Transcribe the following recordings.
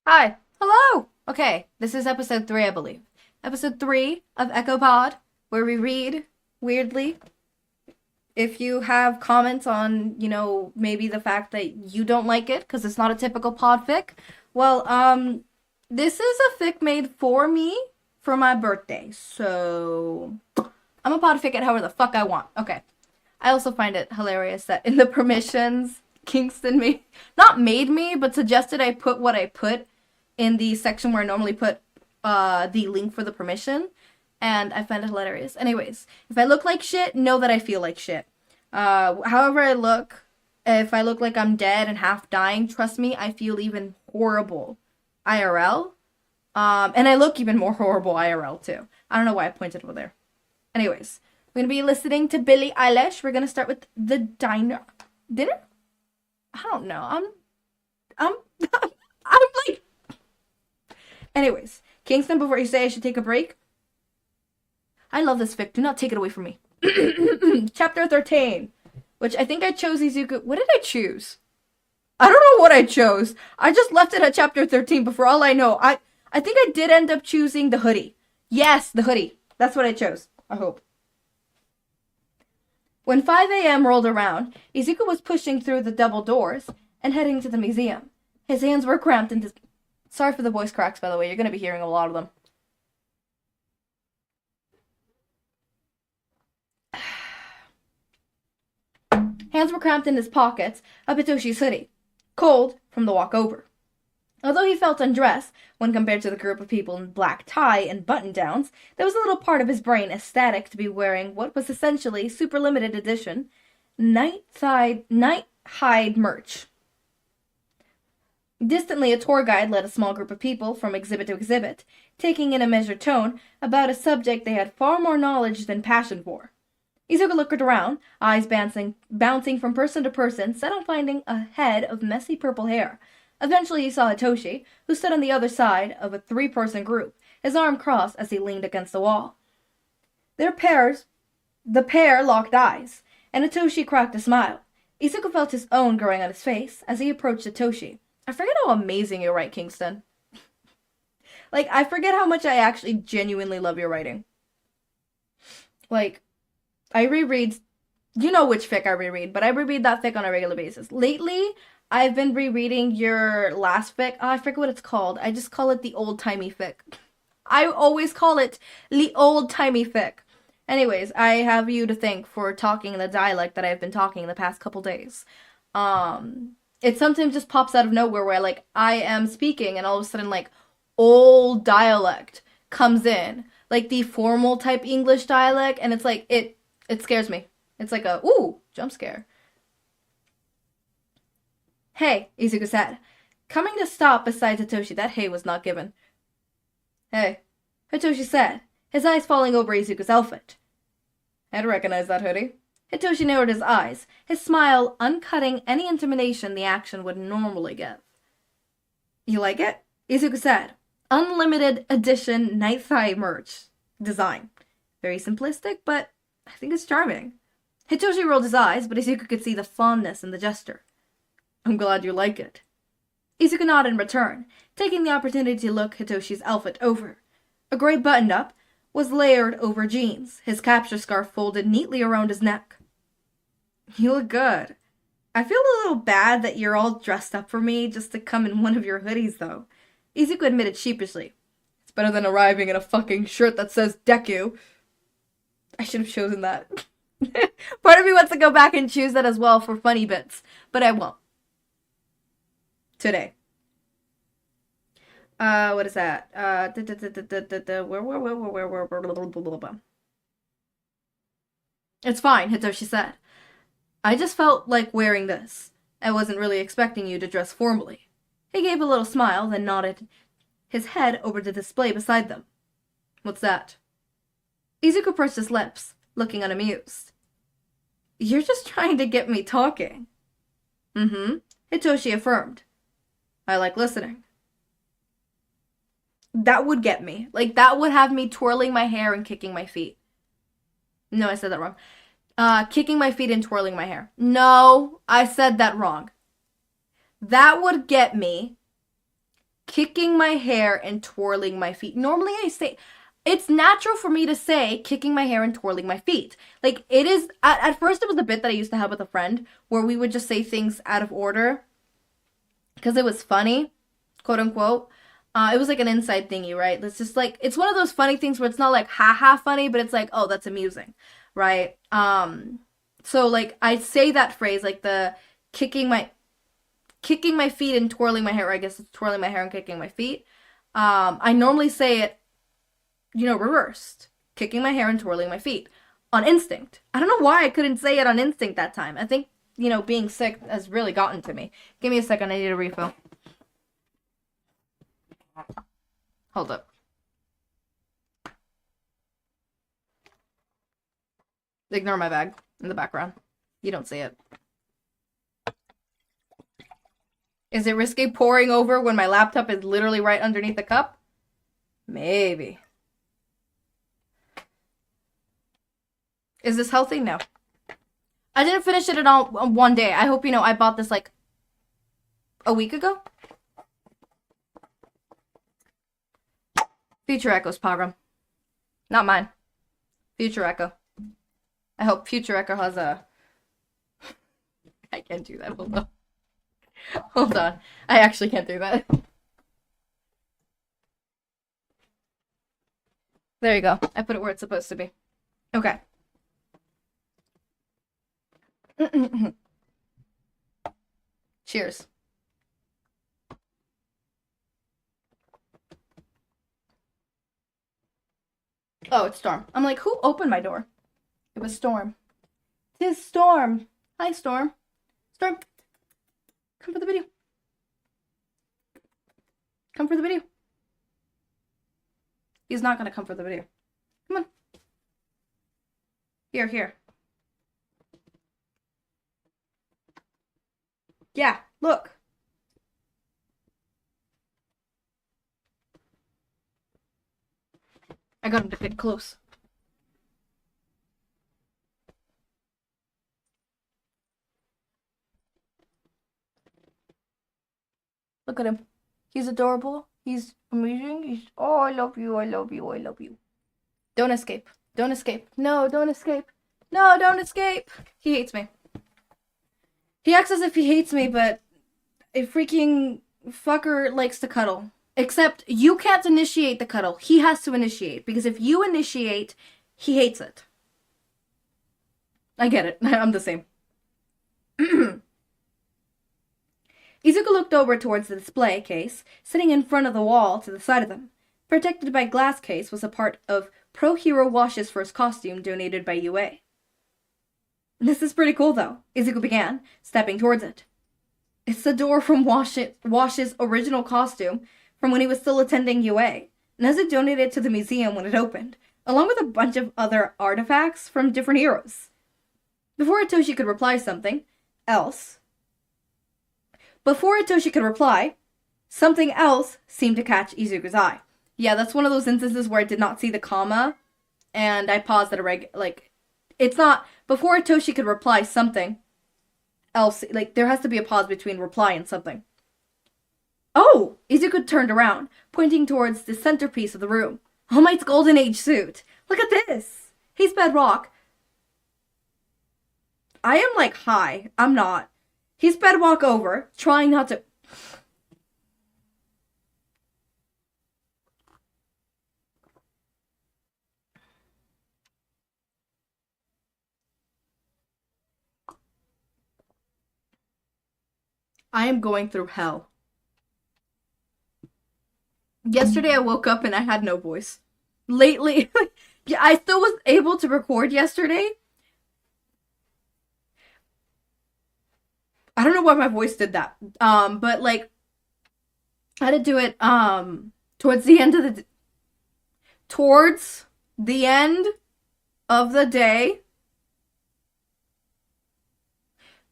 Hi. Hello. Okay, this is episode 3, I believe. Episode 3 of EkkoPod, where we read weirdly. If you have comments on, maybe the fact that you don't like it because it's not a typical pod fic, well, this is a fic made for me for my birthday. So, I'm a pod fic it however the fuck I want. Okay. I also find it hilarious that in the permissions, Kingston not made me, but suggested I put what I put in the section where I normally put the link for the permission, and I find it hilarious. Anyways, if I look like shit, know that I feel like shit. However I look, if I look like I'm dead and half dying, trust me, I feel even horrible IRL. And I look even more horrible IRL too. I don't know why I pointed over there. Anyways, we're gonna be listening to Billie Eilish. We're gonna start with the dinner. Dinner? I don't know. I'm, I'm like. Anyways, Kingston, before you say I should take a break, I love this fic. Do not take it away from me. Chapter 13, which I think I chose Izuku. What did I choose? I don't know what I chose. I just left it at chapter 13, but for all I know, I think I did end up choosing the hoodie. Yes, the hoodie. That's what I chose. I hope. When 5 a.m. rolled around, Izuku was pushing through the double doors and heading to the museum. His hands were cramped and sorry for the voice cracks, by the way. You're going to be hearing a lot of them. Hands were cramped in his pockets of Hitoshi's hoodie, cold from the walk over. Although he felt undressed when compared to the group of people in black tie and button-downs, there was a little part of his brain ecstatic to be wearing what was essentially super limited edition night hide merch. Distantly, a tour guide led a small group of people from exhibit to exhibit, taking in a measured tone about a subject they had far more knowledge than passion for. Izuku looked around, eyes bouncing from person to person, set on finding a head of messy purple hair. Eventually he saw Hitoshi, who stood on the other side of a three-person group, his arm crossed as he leaned against the wall. The pair locked eyes, and Hitoshi cracked a smile. Izuku felt his own growing on his face as he approached Hitoshi. I forget how amazing you write, Kingston. I forget how much I actually genuinely love your writing. I reread, you know which fic I reread, but I reread that fic on a regular basis. Lately, I've been rereading your last fic. Oh, I forget what it's called. I just call it the old-timey fic. I always call it the old-timey fic. Anyways, I have you to thank for talking in the dialect that I've been talking the past couple days. It sometimes just pops out of nowhere where, I am speaking and all of a sudden, old dialect comes in. The formal type English dialect, and it's it scares me. It's like a, ooh, jump scare. Hey, Izuku said, coming to stop beside Hitoshi. That hey was not given. Hey, Hitoshi said, his eyes falling over Izuku's outfit. I'd recognize that hoodie. Hitoshi narrowed his eyes, his smile uncutting any intimidation the action would normally give. You like it? Izuku said. Unlimited edition night thigh merch design. Very simplistic, but I think it's charming. Hitoshi rolled his eyes, but Izuku could see the fondness in the gesture. I'm glad you like it. Izuku nodded in return, taking the opportunity to look Hitoshi's outfit over. A gray button-up was layered over jeans, his capture scarf folded neatly around his neck. You look good. I feel a little bad that you're all dressed up for me just to come in one of your hoodies, though. Izuku admitted sheepishly. It's better than arriving in a fucking shirt that says Deku. I should have chosen that. Part of me wants to go back and choose that as well for funny bits, but I won't. Today. What is that? It's fine, Hitoshi said. I just felt like wearing this. I wasn't really expecting you to dress formally. He gave a little smile, then nodded his head over the display beside them. What's that? Izuku pursed his lips, looking unamused. You're just trying to get me talking. Mm-hmm, Hitoshi affirmed. I like listening. That would get me. That would have me twirling my hair and kicking my feet. No, I said that wrong. Kicking my feet and twirling my hair. No, I said that wrong. That would get me kicking my hair and twirling my feet. Normally I say, it's natural for me to say kicking my hair and twirling my feet. Like, it is, at first it was a bit that I used to have with a friend where we would just say things out of order because it was funny, quote unquote. It was like an inside thingy, right? It's just like, it's one of those funny things where it's not like haha funny, but it's like, oh, that's amusing, right? So like I say that phrase, like the kicking my feet and twirling my hair, or I guess it's twirling my hair and kicking my feet. I normally say it, reversed. Kicking my hair and twirling my feet. On instinct. I don't know why I couldn't say it on instinct that time. I think, being sick has really gotten to me. Give me a second, I need a refill. Hold up. Ignore my bag in the background. You don't see it. Is it risky pouring over when my laptop is literally right underneath the cup? Maybe. Is this healthy? No. I didn't finish it at all one day. I hope you know I bought this like a week ago. Future Ekko's program. Not mine. Future Ekko. I hope Future Ekko has a... I can't do that. Hold on. Hold on. I actually can't do that. There you go. I put it where it's supposed to be. Okay. Cheers. Oh, it's Storm. I'm like, who opened my door? It was Storm. 'Tis Storm. Hi, Storm. Storm. Come for the video. Come for the video. He's not gonna come for the video. Come on. Here. Yeah, look. I got him to get close. Look at him. He's adorable. He's amazing. Oh, I love you. I love you. I love you. Don't escape. Don't escape. No, don't escape. No, don't escape. He hates me. He acts as if he hates me, but a freaking fucker likes to cuddle. Except you can't initiate the cuddle. He has to initiate. Because if you initiate, he hates it. I get it. I'm the same. Izuku looked over towards the display case, sitting in front of the wall to the side of them. Protected by glass case was a part of Pro Hero Wash's first costume donated by UA. This is pretty cool, though, Izuku began, stepping towards it. It's the door from Wash's original costume from when he was still attending UA, and has it donated to the museum when it opened, along with a bunch of other artifacts from different heroes. Before Hitoshi could reply something else seemed to catch Izuku's eye. Yeah, that's one of those instances where I did not see the comma, and I paused at a it's not, before Hitoshi could reply something else, like, there has to be a pause between reply and something. Oh! Izuku turned around, pointing towards the centerpiece of the room. All Might's Golden Age suit! Look at this! He's Bedrock. I am, like, high. I'm not. He's Bedrock over, trying not to... I am going through hell. Yesterday I woke up and I had no voice. Lately, yeah, I still was able to record yesterday. I don't know why my voice did that. But like, I had to do it, towards the end of the day.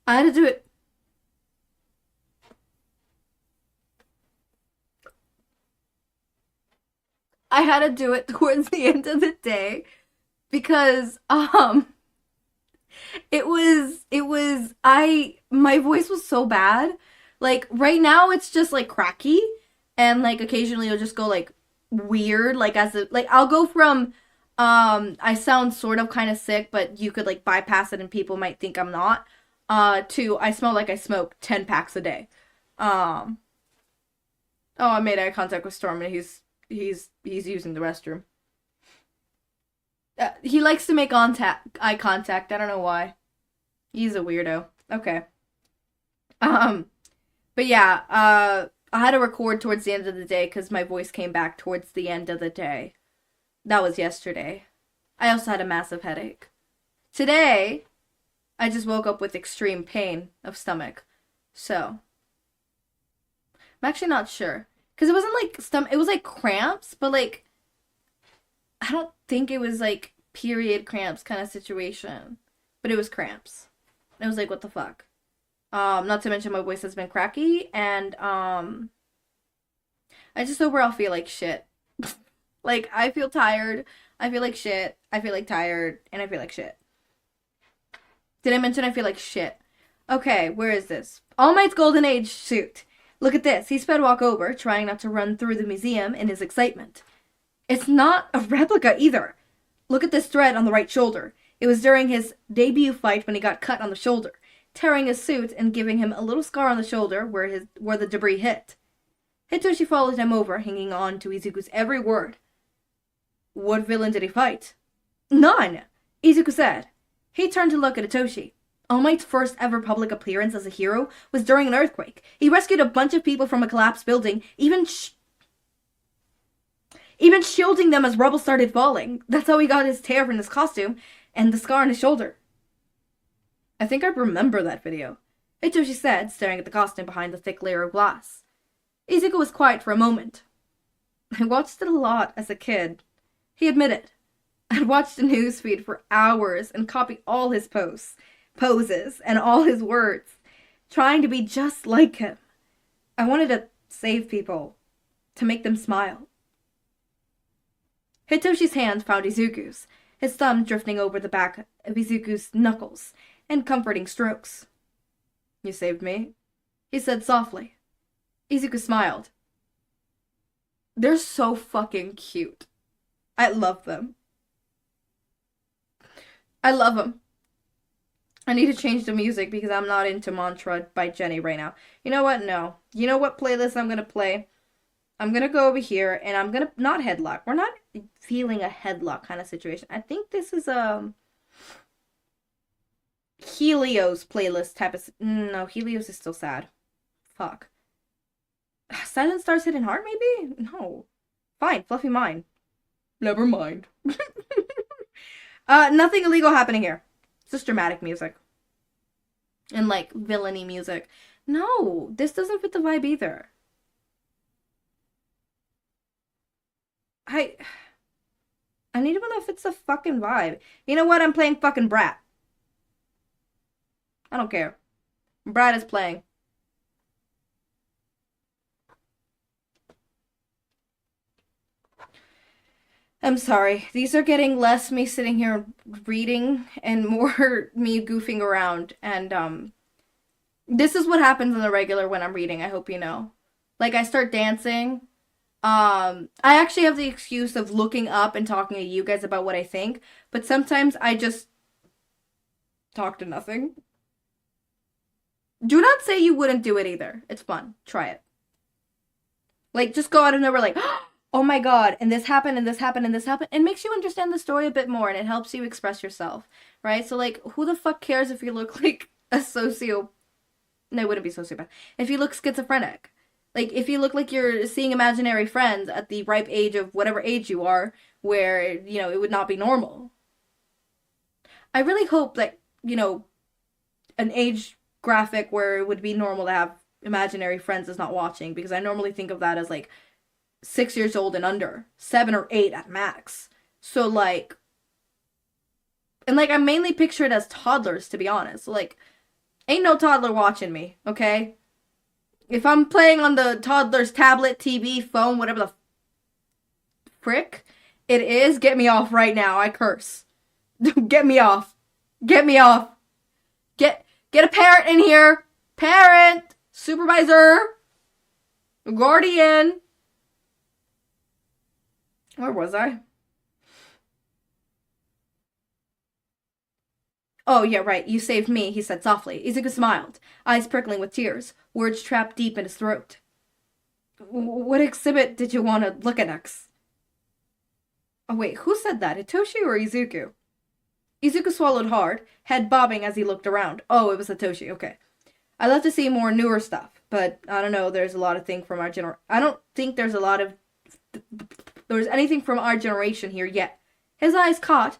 I had to do it. I had to do it towards the end of the day because my voice was so bad. Like right now it's just like cracky, and like occasionally it'll just go like weird, like as a like I'll go from I sound sort of kind of sick, but you could like bypass it and people might think I'm not, to I smell like I smoke 10 packs a day. Um oh, I made eye contact with Storm and he's using the restroom. He likes to make eye contact. I don't know why. He's a weirdo. Okay. Um but yeah, I had to record towards the end of the day because my voice came back towards the end of the day. That was yesterday. I also had a massive headache. Today, I just woke up with extreme pain of stomach. So, I'm actually not sure. Because it wasn't like stomach, it was like cramps, but like, I don't think it was like period cramps kind of situation. But it was cramps. And I was like, what the fuck? Not to mention my voice has been cracky, and I just overall feel like shit. Like, I feel tired, I feel like shit, I feel like tired, and I feel like shit. Did I mention I feel like shit? Okay, where is this? All Might's Golden Age suit. Look at this. He sped walk over, trying not to run through the museum in his excitement. It's not a replica either. Look at this thread on the right shoulder. It was during his debut fight when he got cut on the shoulder, tearing his suit and giving him a little scar on the shoulder where the debris hit. Hitoshi followed him over, hanging on to Izuku's every word. What villain did he fight? None, Izuku said. He turned to look at Hitoshi. All Might's first ever public appearance as a hero was during an earthquake. He rescued a bunch of people from a collapsed building, even shielding them as rubble started falling. That's how he got his tear from his costume and the scar on his shoulder. I think I remember that video, Hitoshi said, staring at the costume behind the thick layer of glass. Izuku was quiet for a moment. I watched it a lot as a kid, he admitted. I'd watched the newsfeed for hours and copied all his poses, and all his words, trying to be just like him. I wanted to save people, to make them smile. Hitoshi's hand found Izuku's, his thumb drifting over the back of Izuku's knuckles, and comforting strokes. You saved me, he said softly. Izuku smiled. They're so fucking cute. I love them. I love them. I need to change the music because I'm not into Mantra by Jenny right now. You know what? No. You know what playlist I'm going to play? I'm going to go over here and I'm going to... Not headlock. We're not feeling a headlock kind of situation. I think this is Helios playlist type of... No, Helios is still sad. Fuck. Silent Stars Hidden Heart, maybe? No. Fine. Fluffy Mind. Never mind. Nothing illegal happening here. It's just dramatic music. And, like, villainy music. No, this doesn't fit the vibe either. I need one that fits the fucking vibe. You know what? I'm playing fucking Brat. I don't care. Brat is playing. I'm sorry. These are getting less me sitting here reading and more me goofing around. And, this is what happens on the regular when I'm reading, I hope you know. Like, I start dancing. I actually have the excuse of looking up and talking to you guys about what I think. But sometimes I just talk to nothing. Do not say you wouldn't do it either. It's fun. Try it. Like, just go out of nowhere like... Oh my god, and this happened, and this happened, and this happened. It makes you understand the story a bit more, and it helps you express yourself, right? So, like, who the fuck cares if you look like a socio... No, it wouldn't be sociopath. If you look schizophrenic. Like, if you look like you're seeing imaginary friends at the ripe age of whatever age you are, where, you know, it would not be normal. I really hope that, you know, an age graphic where it would be normal to have imaginary friends is not watching, because I normally think of that as, like, 6 years old and under. 7 or 8 at max. So, like... And, like, I mainly picture it as toddlers, to be honest. So, like, ain't no toddler watching me, okay? If I'm playing on the toddler's tablet, TV, phone, whatever the frick it is, get me off right now. I curse. Get me off. Get me off. Get a parent in here. Parent. Supervisor. Guardian. Where was I? Oh, yeah, right. You saved me, he said softly. Izuku smiled, eyes prickling with tears, words trapped deep in his throat. What exhibit did you want to look at next? Oh, wait, who said that? Hitoshi or Izuku? Izuku swallowed hard, head bobbing as he looked around. Oh, it was Hitoshi, okay. I'd love to see more newer stuff, but I don't know, there's a lot of things from our generation. I don't think there's anything from our generation here yet. His eyes caught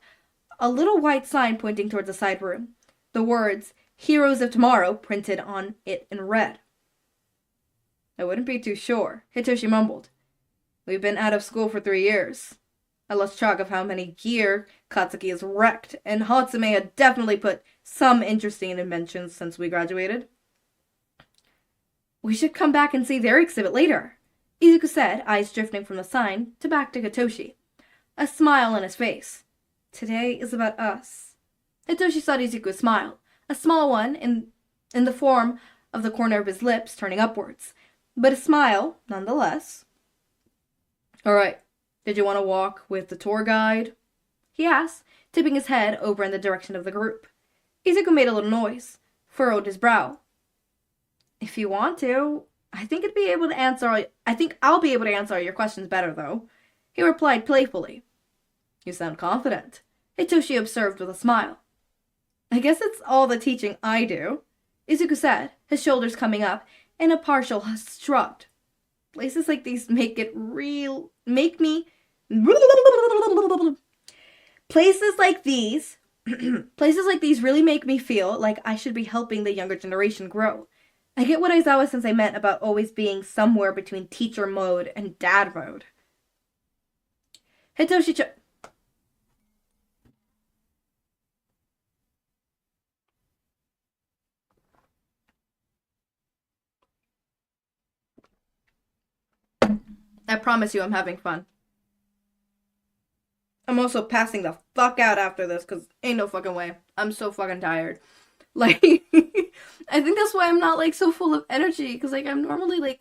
a little white sign pointing towards a side room. The words, Heroes of Tomorrow, printed on it in red. I wouldn't be too sure, Hitoshi mumbled. We've been out of school for 3 years. I lost track of how many gear Katsuki has wrecked, and Hatsume had definitely put some interesting inventions since we graduated. We should come back and see their exhibit later, Izuku said, eyes drifting from the sign to back to Hitoshi, a smile on his face. Today is about us. Hitoshi saw Izuku smile, a small one in the form of the corner of his lips turning upwards, but a smile nonetheless. All right, did you want to walk with the tour guide? He asked, tipping his head over in the direction of the group. Izuku made a little noise, furrowed his brow. If you want to, I think I'll be able to answer all your questions better, though, he replied playfully. You sound confident, Hitoshi observed with a smile. I guess it's all the teaching I do, Izuku said, his shoulders coming up, and a partial shrugged. Places like these places like these really make me feel like I should be helping the younger generation grow. I get what Aizawa-sensei meant about always being somewhere between teacher mode and dad mode. I promise you I'm having fun. I'm also passing the fuck out after this, because ain't no fucking way. I'm so fucking tired. Like, I think that's why I'm not, like, so full of energy, because, like, I am normally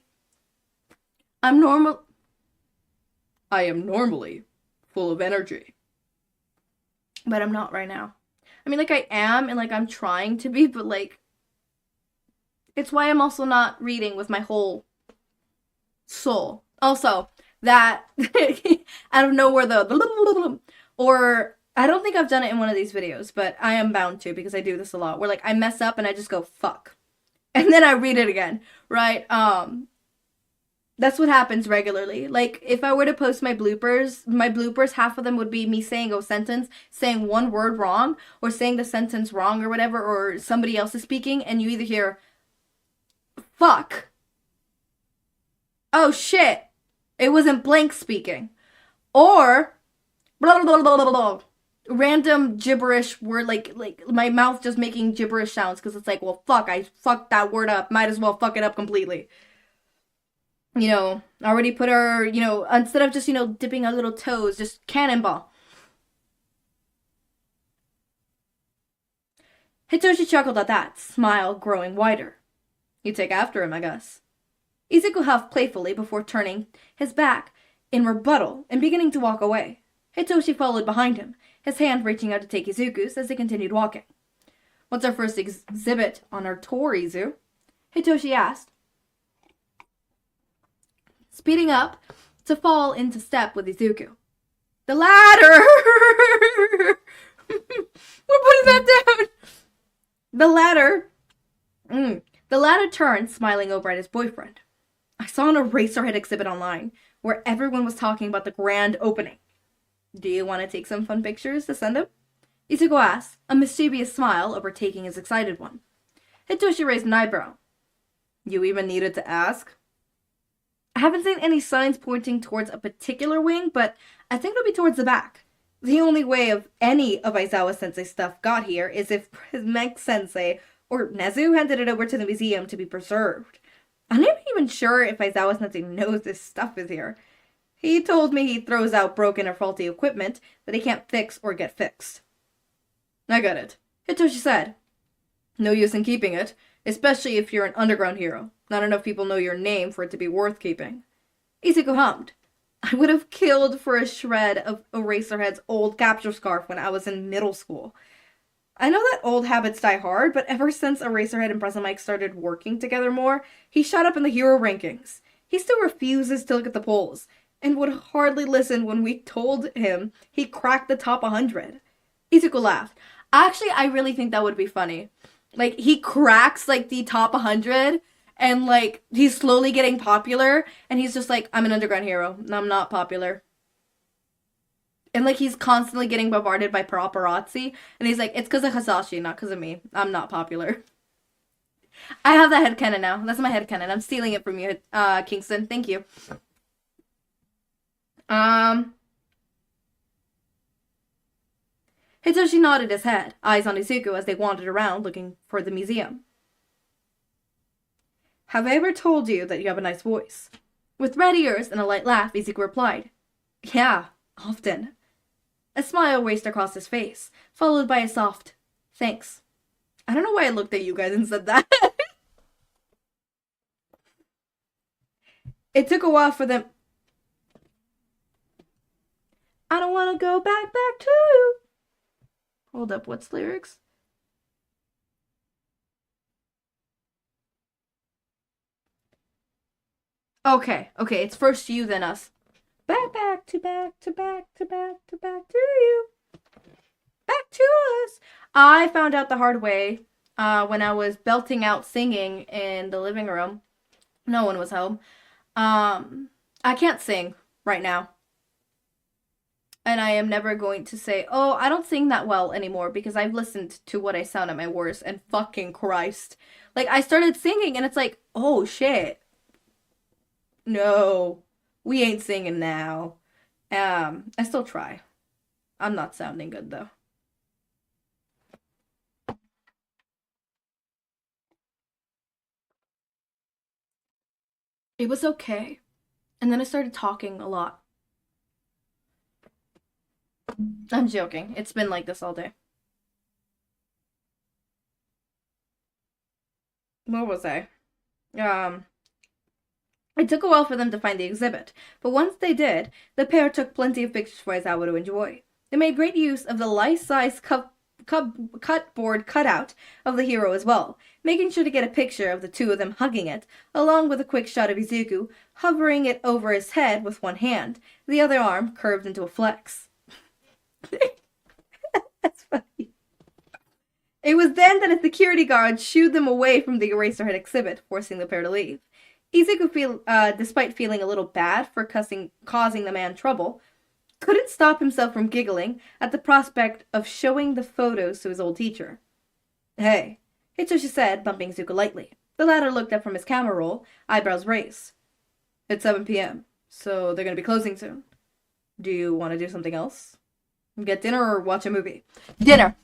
full of energy. But I'm not right now. I mean, like, I am, and, like, I'm trying to be, but, like, it's why I'm also not reading with my whole soul. Also, that, out of nowhere, though, or, I don't think I've done it in one of these videos, but I am bound to, because I do this a lot, where, like, I mess up and I just go, fuck. And then I read it again, right? That's what happens regularly. Like, if I were to post my bloopers, half of them would be me saying a sentence, saying one word wrong, or saying the sentence wrong or whatever, or somebody else is speaking, and you either hear, fuck. Oh, shit. It wasn't blank speaking. Or, blah, blah, blah, blah, blah. Random gibberish word, like my mouth just making gibberish sounds, because it's like, well, fuck, I fucked that word up. Might as well fuck it up completely. You know, already put our, you know, instead of just, you know, dipping our little toes, just cannonball. Hitoshi chuckled at that, smile growing wider. You take after him, I guess. Izuku huffed playfully before turning his back in rebuttal and beginning to walk away. Hitoshi followed behind him, his hand reaching out to take Izuku's as they continued walking. What's our first exhibit on our tour, Izu? Hitoshi asked, speeding up to fall into step with Izuku. The ladder! We're putting that down! The ladder turned, smiling over at his boyfriend. I saw an Eraserhead exhibit online where everyone was talking about the grand opening. Do you want to take some fun pictures to send him? Izuku asked, a mischievous smile overtaking his excited one. Hitoshi raised an eyebrow. You even needed to ask? I haven't seen any signs pointing towards a particular wing, but I think it'll be towards the back. The only way of any of Aizawa-sensei's stuff got here is if Mek-sensei or Nezu handed it over to the museum to be preserved. I'm not even sure if Aizawa-sensei knows this stuff is here. He told me he throws out broken or faulty equipment that he can't fix or get fixed. I got it, Hitoshi said. No use in keeping it, especially if you're an underground hero. Not enough people know your name for it to be worth keeping. Izuku hummed. I would have killed for a shred of Eraserhead's old capture scarf when I was in middle school. I know that old habits die hard, but ever since Eraserhead and Present Mike started working together more, he shot up in the hero rankings. He still refuses to look at the polls, and would hardly listen when we told him he cracked the top 100. Izuku laughed. Actually, I really think that would be funny. Like, he cracks, like, the top 100, and, like, he's slowly getting popular, and he's just like, I'm an underground hero, I'm not popular. And, like, he's constantly getting bombarded by paparazzi. And he's like, it's because of Hasashi, not because of me. I'm not popular. I have that headcanon now. That's my headcanon. I'm stealing it from you, Kingston. Thank you. Hitoshi nodded his head, eyes on Izuku as they wandered around looking for the museum. Have I ever told you that you have a nice voice? With red ears and a light laugh, Izuku replied, Yeah, often. A smile raced across his face, followed by a soft, thanks. I don't know why I looked at you guys and said that. It took a while for them. I don't want to go back to you. Hold up, what's lyrics? Okay, it's first you, then us. Back to you. Back to us. I found out the hard way when I was belting out singing in the living room. No one was home. I can't sing right now. And I am never going to say, oh, I don't sing that well anymore because I've listened to what I sound at my worst and fucking Christ. Like, I started singing and it's like, oh shit. No, we ain't singing now. I still try. I'm not sounding good though. It was okay. And then I started talking a lot. I'm joking. It's been like this all day. What was I? It took a while for them to find the exhibit, but once they did, the pair took plenty of pictures for Aizawa to enjoy. They made great use of the life-size cupboard cutout of the hero as well, making sure to get a picture of the two of them hugging it, along with a quick shot of Izuku hovering it over his head with one hand, the other arm curved into a flex. That's funny. It was then that a security guard shooed them away from the Eraserhead exhibit, forcing the pair to leave. Izuku, despite feeling a little bad for causing the man trouble, couldn't stop himself from giggling at the prospect of showing the photos to his old teacher. Hey, Hitoshi said, bumping Izuku lightly. The latter looked up from his camera roll, eyebrows raised. It's 7 p.m., so they're going to be closing soon. Do you want to do something else? Get dinner or watch a movie? Dinner!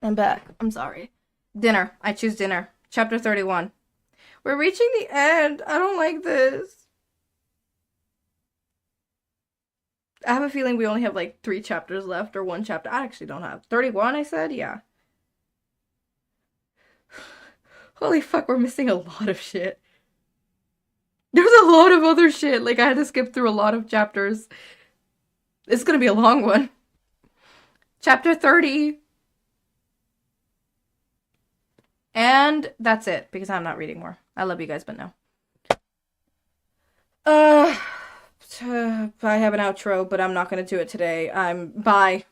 I'm back. I'm sorry. Dinner. I choose dinner. Chapter 31. We're reaching the end. I don't like this. I have a feeling we only have like 3 chapters left or 1 chapter. I actually don't have. 31, I said? Yeah. Holy fuck, we're missing a lot of shit. There's a lot of other shit. Like, I had to skip through a lot of chapters. It's gonna be a long one. Chapter 30. And that's it, because I'm not reading more. I love you guys, but no. I have an outro, but I'm not gonna do it today. Bye.